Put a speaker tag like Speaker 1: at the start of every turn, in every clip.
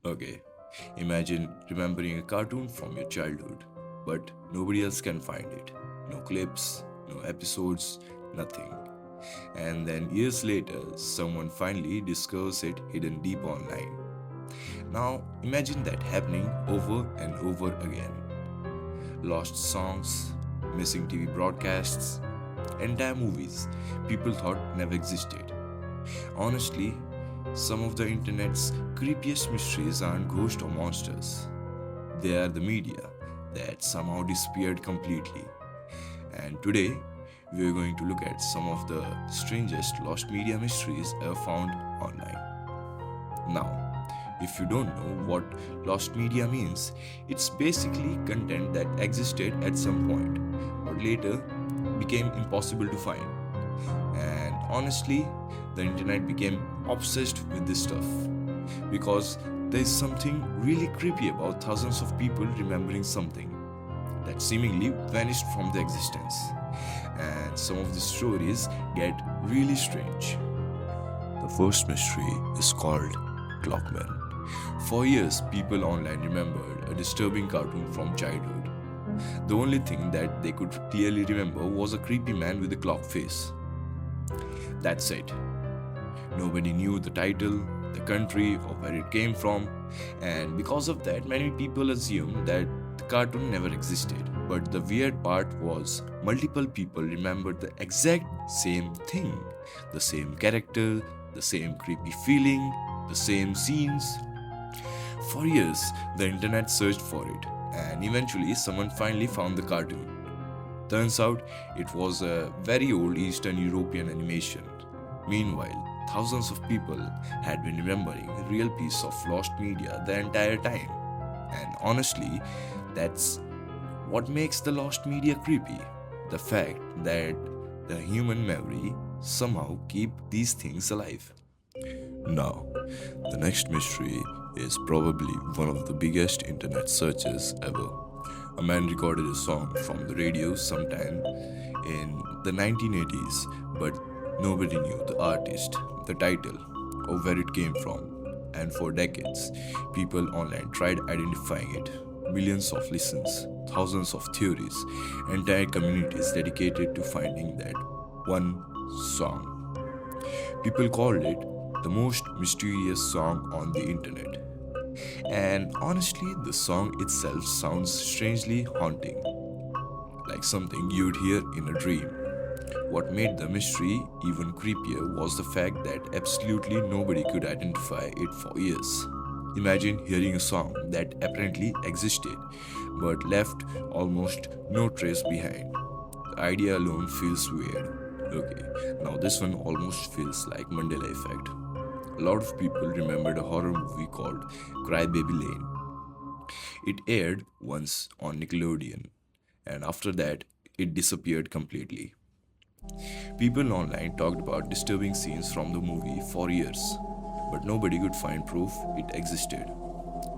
Speaker 1: Okay, imagine remembering a cartoon from your childhood, but nobody else can find it. No clips, no episodes, nothing. And then years later, someone finally discovers it hidden deep online. Now, imagine that happening over and over again. Lost songs, missing TV broadcasts, entire movies people thought never existed. Honestly, some of the internet's creepiest mysteries aren't ghosts or monsters. They are the media that somehow disappeared completely. And today, we are going to look at some of the strangest lost media mysteries ever found online. Now, if you don't know what lost media means, it's basically content that existed at some point, but later became impossible to find. And honestly, the internet became obsessed with this stuff because there is something really creepy about thousands of people remembering something that seemingly vanished from their existence. And some of the stories get really strange. The first mystery is called Clockman. For years, people online remembered a disturbing cartoon from childhood. The only thing that they could clearly remember was a creepy man with a clock face. That's it. Nobody knew the title, the country, or where it came from, and because of that, many people assumed that the cartoon never existed. But the weird part was multiple people remembered the exact same thing, the same character, the same creepy feeling, the same scenes. For years, the internet searched for it, and eventually, someone finally found the cartoon. Turns out, it was a very old Eastern European animation. Meanwhile, thousands of people had been remembering a real piece of lost media the entire time. And honestly, that's what makes the lost media creepy. The fact that the human memory somehow keep these things alive. Now, the next mystery is probably one of the biggest internet searches ever. A man recorded a song from the radio sometime in the 1980s, but nobody knew the artist, the title, or where it came from. And for decades, people online tried identifying it. Millions of listens, thousands of theories, entire communities dedicated to finding that one song. People called it the most mysterious song on the internet. And honestly, the song itself sounds strangely haunting, like something you'd hear in a dream. What made the mystery even creepier was the fact that absolutely nobody could identify it for years. Imagine hearing a song that apparently existed but left almost no trace behind. The idea alone feels weird. Okay, now this one almost feels like Mandela effect. A lot of people remembered a horror movie called Cry Baby Lane. It aired once on Nickelodeon, and after that, it disappeared completely. People online talked about disturbing scenes from the movie for years, but nobody could find proof it existed.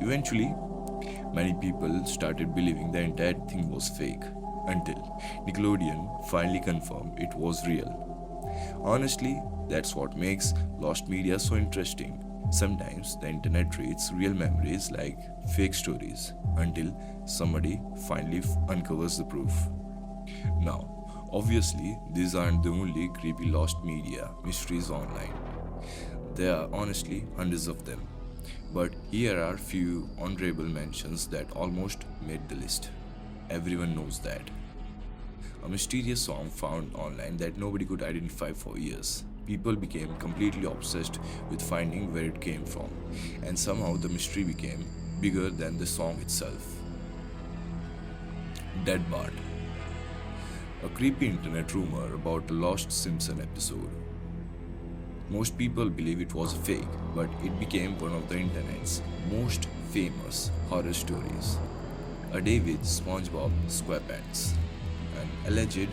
Speaker 1: Eventually, many people started believing the entire thing was fake until Nickelodeon finally confirmed it was real. Honestly, that's what makes lost media so interesting. Sometimes the internet treats real memories like fake stories until somebody finally uncovers the proof. Now, obviously, these aren't the only creepy lost media mysteries online. There are honestly hundreds of them. But here are few honorable mentions that almost made the list. Everyone knows that. A mysterious song found online that nobody could identify for years. People became completely obsessed with finding where it came from, and somehow the mystery became bigger than the song itself. Dead Bart. A creepy internet rumor about a lost Simpson episode. Most people believe it was a fake, but it became one of the internet's most famous horror stories. A day with SpongeBob SquarePants. An alleged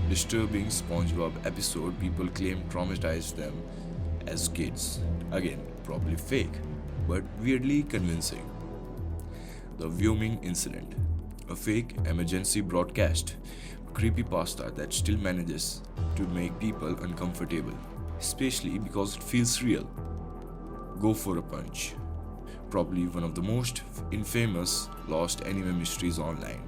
Speaker 1: disturbing SpongeBob episode people claim traumatized them as kids. Again, probably fake, but weirdly convincing. The Wyoming Incident. A fake emergency broadcast. Creepypasta that still manages to make people uncomfortable, especially because it feels real. Go for a punch. probably one of the most infamous lost anime mysteries online.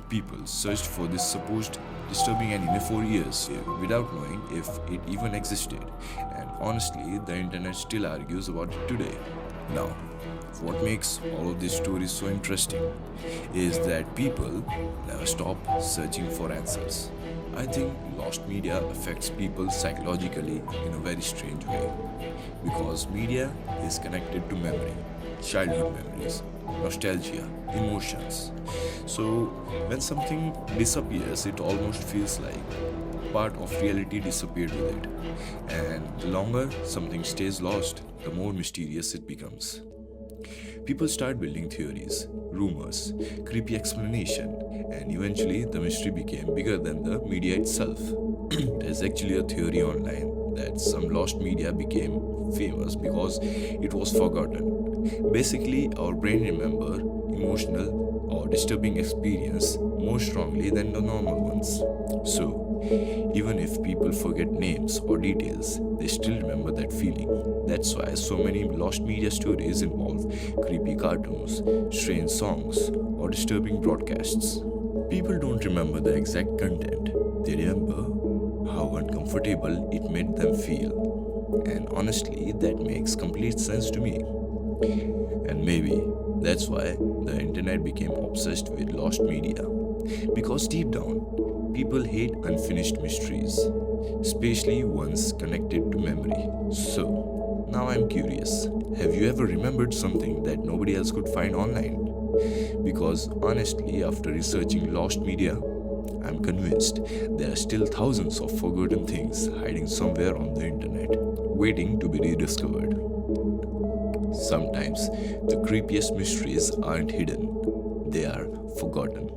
Speaker 1: People searched for this supposed disturbing anime for years without knowing if it even existed, and honestly, the internet still argues about it today. Now, what makes all of these stories so interesting is that people never stop searching for answers. I think lost media affects people psychologically in a very strange way because media is connected to memory, childhood memories, nostalgia, emotions. So when something disappears, it almost feels like part of reality disappeared with it. And the longer something stays lost, the more mysterious it becomes. People start building theories, rumors, creepy explanation, and eventually the mystery became bigger than the media itself. There's actually a theory online that some lost media became famous because it was forgotten. Basically, our brain remember emotional or disturbing experience more strongly than the normal ones. So, even if people forget names or details, they still remember that feeling. That's why so many lost media stories involve creepy cartoons, strange songs, or disturbing broadcasts. People don't remember the exact content, they remember how uncomfortable it made them feel. And honestly, that makes complete sense to me. And maybe that's why the internet became obsessed with lost media. Because deep down, people hate unfinished mysteries, especially ones connected to memory. So, now I'm curious, have you ever remembered something that nobody else could find online? Because honestly, after researching lost media, I'm convinced there are still thousands of forgotten things hiding somewhere on the internet, waiting to be rediscovered. Sometimes the creepiest mysteries aren't hidden, they are forgotten.